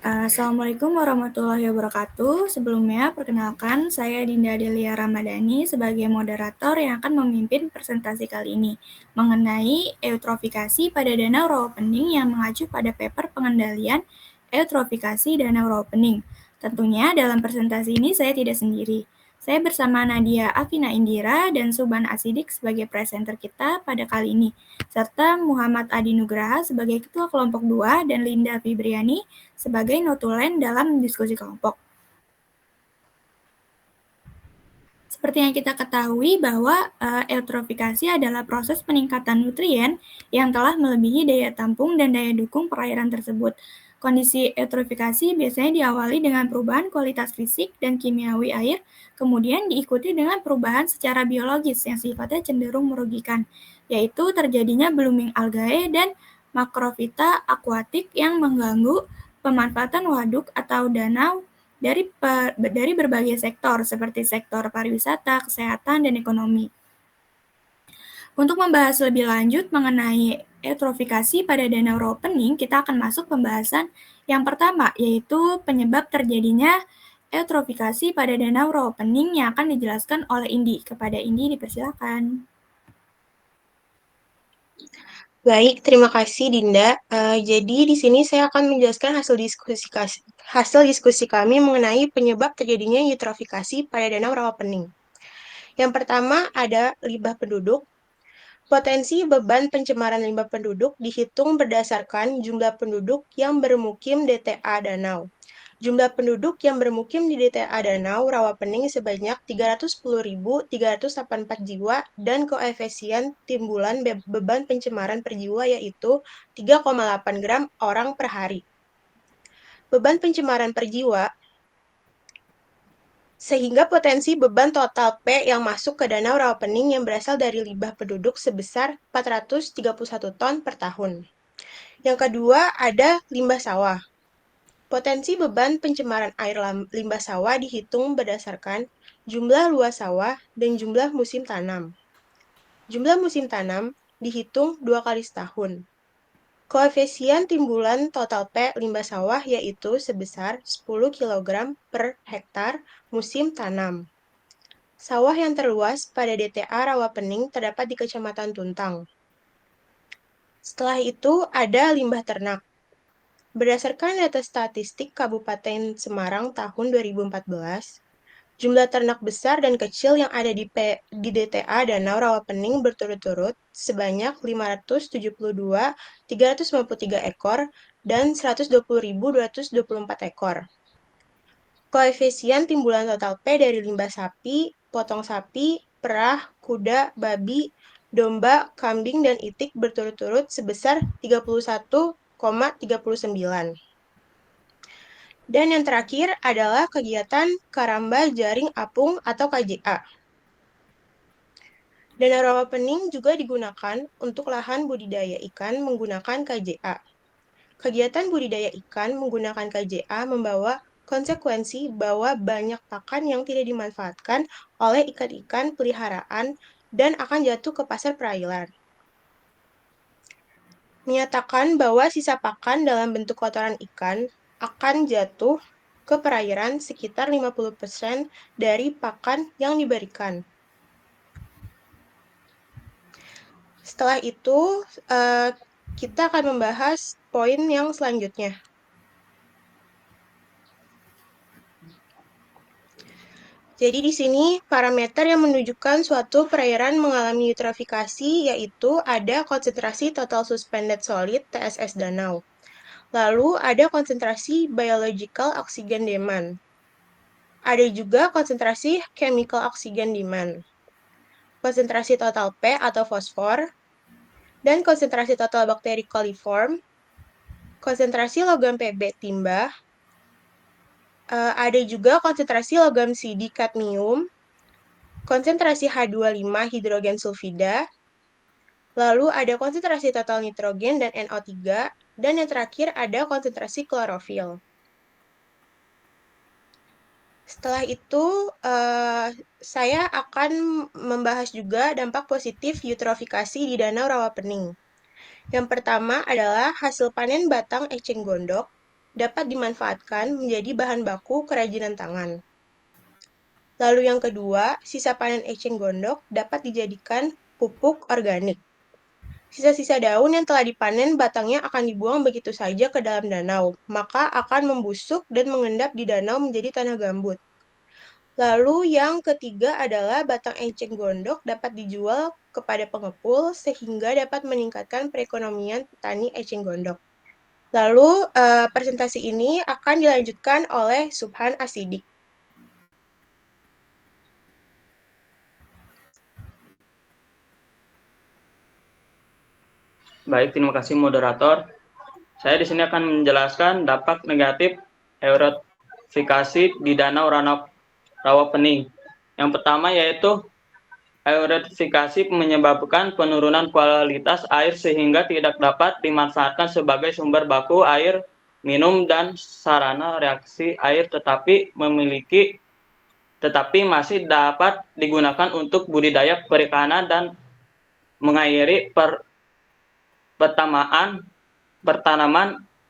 Assalamualaikum warahmatullahi wabarakatuh. Sebelumnya, perkenalkan saya Dinda Delia Ramadhani sebagai moderator yang akan memimpin presentasi kali ini mengenai eutrofikasi pada danau rawapening yang mengacu pada paper pengendalian eutrofikasi danau rawapening. Tentunya dalam presentasi ini saya tidak sendiri. Saya bersama Nadia Afina Indira dan Suban Asidik sebagai presenter kita pada kali ini, serta Muhammad Adi Nugraha sebagai Ketua Kelompok 2 dan Linda Fibriani sebagai notulen dalam diskusi kelompok. Seperti yang kita ketahui bahwa eutrofikasi adalah proses peningkatan nutrien yang telah melebihi daya tampung dan daya dukung perairan tersebut. Kondisi eutrofikasi biasanya diawali dengan perubahan kualitas fisik dan kimiawi air, kemudian diikuti dengan perubahan secara biologis yang sifatnya cenderung merugikan, yaitu terjadinya blooming algae dan makrofita akuatik yang mengganggu pemanfaatan waduk atau danau dari berbagai sektor seperti sektor pariwisata, kesehatan, dan ekonomi. Untuk membahas lebih lanjut mengenai eutrofikasi pada danau rawapening, kita akan masuk pembahasan yang pertama, yaitu penyebab terjadinya eutrofikasi pada danau rawapening yang akan dijelaskan oleh Indi. Kepada Indi dipersilakan. Baik, terima kasih Dinda. Jadi di sini saya akan menjelaskan hasil diskusi kami mengenai penyebab terjadinya eutrofikasi pada danau rawapening. Yang pertama ada limbah penduduk. Potensi beban pencemaran limbah penduduk dihitung berdasarkan jumlah penduduk yang bermukim DTA danau. Jumlah penduduk yang bermukim di DTA Danau Rawapening sebanyak 310.384 jiwa dan koefisien timbulan beban pencemaran per jiwa yaitu 3,8 gram orang per hari. Beban pencemaran per jiwa sehingga potensi beban total P yang masuk ke Danau Rawapening yang berasal dari limbah penduduk sebesar 431 ton per tahun. Yang kedua ada limbah sawah. Potensi beban pencemaran air limbah sawah dihitung berdasarkan jumlah luas sawah dan jumlah musim tanam. Jumlah musim tanam dihitung 2 kali setahun. Koefisien timbulan total P limbah sawah yaitu sebesar 10 kg per hektar musim tanam. Sawah yang terluas pada DTA Rawapening terdapat di Kecamatan Tuntang. Setelah itu ada limbah ternak. Berdasarkan data statistik Kabupaten Semarang tahun 2014, jumlah ternak besar dan kecil yang ada di DTA Danau Rawapening berturut-turut sebanyak 572.353 ekor dan 120.224 ekor. Koefisien timbulan total P dari limbah sapi, potong sapi, perah, kuda, babi, domba, kambing, dan itik berturut-turut sebesar 31,39. Dan yang terakhir adalah kegiatan Karamba Jaring Apung atau KJA. Danau Rawapening juga digunakan untuk lahan budidaya ikan menggunakan KJA. Kegiatan budidaya ikan menggunakan KJA membawa konsekuensi bahwa banyak pakan yang tidak dimanfaatkan oleh ikan-ikan peliharaan dan akan jatuh ke pasar perairan. Menyatakan bahwa sisa pakan dalam bentuk kotoran ikan akan jatuh ke perairan sekitar 50% dari pakan yang diberikan. Setelah itu, kita akan membahas poin yang selanjutnya. Jadi di sini parameter yang menunjukkan suatu perairan mengalami eutrofikasi yaitu ada konsentrasi total suspended solid TSS danau. Lalu ada konsentrasi biological oxygen demand. Ada juga konsentrasi chemical oxygen demand. Konsentrasi total P atau fosfor dan konsentrasi total bakteri coliform. Konsentrasi logam Pb timah. Ada juga konsentrasi logam CD kadmium, konsentrasi H25 hidrogen sulfida, lalu ada konsentrasi total nitrogen dan NO3, dan yang terakhir ada konsentrasi klorofil. Setelah itu, saya akan membahas juga dampak positif eutrofikasi di Danau Rawapening. Yang pertama adalah hasil panen batang eceng gondok dapat dimanfaatkan menjadi bahan baku kerajinan tangan. Lalu yang kedua, sisa panen eceng gondok dapat dijadikan pupuk organik. Sisa-sisa daun yang telah dipanen batangnya akan dibuang begitu saja ke dalam danau, maka akan membusuk dan mengendap di danau menjadi tanah gambut. Lalu yang ketiga adalah batang eceng gondok dapat dijual kepada pengepul sehingga dapat meningkatkan perekonomian petani eceng gondok. Lalu presentasi ini akan dilanjutkan oleh Subhan Asidik. Baik, terima kasih moderator. Saya di sini akan menjelaskan dampak negatif eutrofifikasi di danau rawa pening. Yang pertama yaitu eutrofifikasi menyebabkan penurunan kualitas air sehingga tidak dapat dimanfaatkan sebagai sumber baku air minum dan sarana reaksi air, tetapi masih dapat digunakan untuk budidaya perikanan dan mengairi pertanaman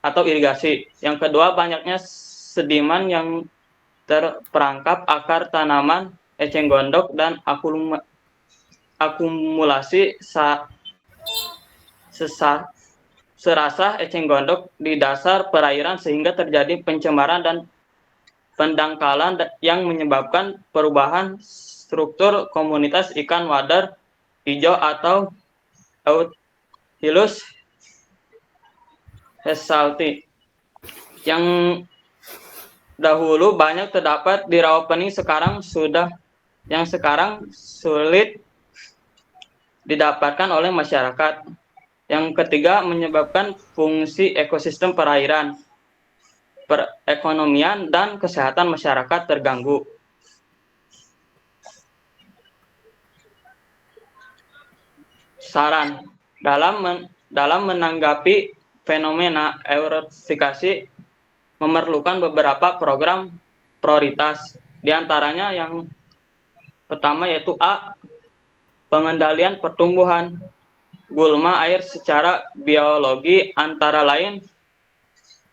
atau irigasi. Yang kedua, banyaknya sediman yang terperangkap akar tanaman eceng gondok dan akumulasi serasah eceng gondok di dasar perairan sehingga terjadi pencemaran dan pendangkalan yang menyebabkan perubahan struktur komunitas ikan wader hijau atau Euthylus hesalti yang dahulu banyak terdapat di rawa pening sekarang sulit didapatkan oleh masyarakat. Yang ketiga, menyebabkan fungsi ekosistem perairan, perekonomian dan kesehatan masyarakat terganggu. Saran dalam menanggapi fenomena eutrofifikasi memerlukan beberapa program prioritas. Di antaranya yang pertama yaitu A. Pengendalian pertumbuhan gulma air secara biologi, antara lain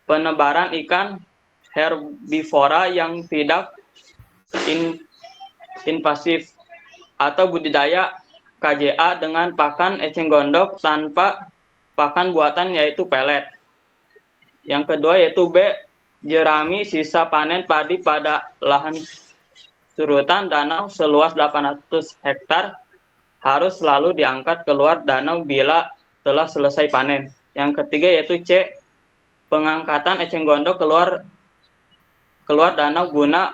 penebaran ikan herbivora yang tidak invasif atau budidaya KJA dengan pakan eceng gondok tanpa pakan buatan yaitu pelet. Yang kedua yaitu B. Jerami sisa panen padi pada lahan surutan danau seluas 800 hektar harus selalu diangkat keluar danau bila telah selesai panen. Yang ketiga yaitu C. Pengangkatan eceng gondok keluar danau guna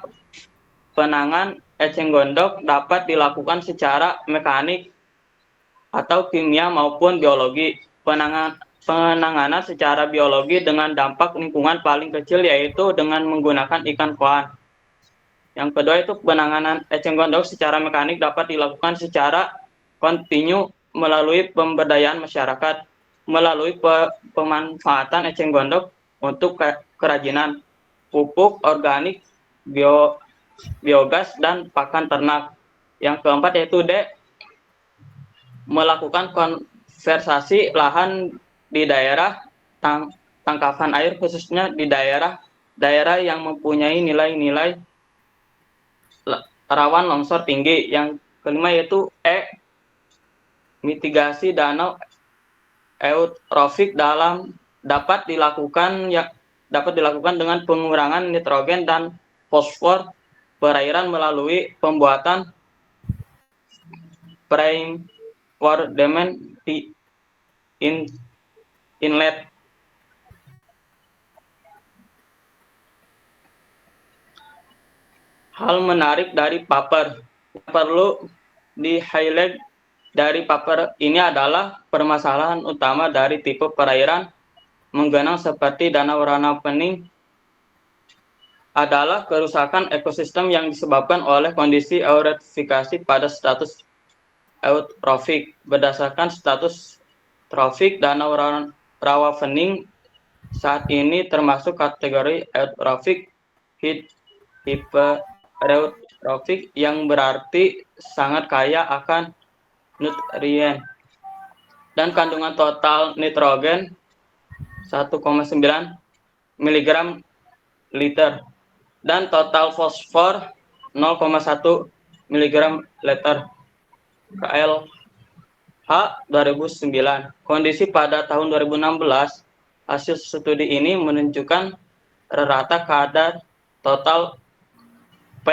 penanganan eceng gondok dapat dilakukan secara mekanik atau kimia maupun biologi. Penanganan secara biologi dengan dampak lingkungan paling kecil yaitu dengan menggunakan ikan koan. Yang kedua itu penanganan eceng gondok secara mekanik dapat dilakukan secara kontinu melalui pemberdayaan masyarakat, melalui pemanfaatan eceng gondok untuk kerajinan, pupuk organik, biogas, dan pakan ternak. Yang keempat yaitu D. Melakukan konservasi lahan di daerah tangkapan air, khususnya di daerah yang mempunyai nilai-nilai rawan longsor tinggi. Yang kelima yaitu E. Mitigasi danau eutrofik dapat dilakukan dengan pengurangan nitrogen dan fosfor perairan melalui pembuatan framework dam di inlet. Hal menarik dari paper perlu di-highlight dari paper ini adalah permasalahan utama dari tipe perairan menggenang seperti danau Rana Pening adalah kerusakan ekosistem yang disebabkan oleh kondisi eutrofifikasi pada status eutrofik. Berdasarkan status trofik, danau rawa pening saat ini termasuk kategori eutrofik hipereutrofik yang berarti sangat kaya akan nutrien dan kandungan total nitrogen 1,9 mg liter dan total fosfor 0,1 mg liter KLH 2009. Kondisi pada tahun 2016, hasil studi ini menunjukkan rata kadar total P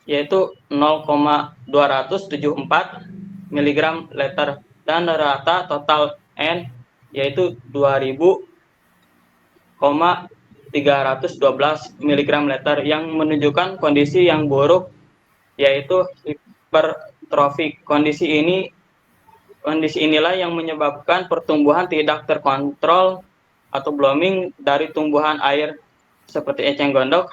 yaitu 0,274 mg liter dan rata total N yaitu 2000,312 mg liter yang menunjukkan kondisi yang buruk yaitu hipertrofi. Kondisi inilah yang menyebabkan pertumbuhan tidak terkontrol atau blooming dari tumbuhan air seperti eceng gondok,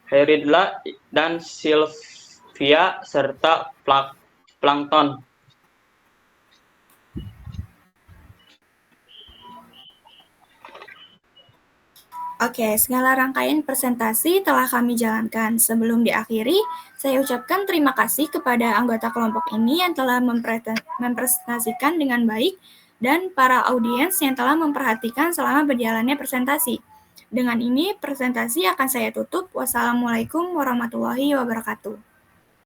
Heridla dan Sylvia serta plankton. Oke, segala rangkaian presentasi telah kami jalankan. Sebelum diakhiri, saya ucapkan terima kasih kepada anggota kelompok ini yang telah mempresentasikan dengan baik dan para audiens yang telah memperhatikan selama berjalannya presentasi. Dengan ini, presentasi akan saya tutup. Wassalamualaikum warahmatullahi wabarakatuh.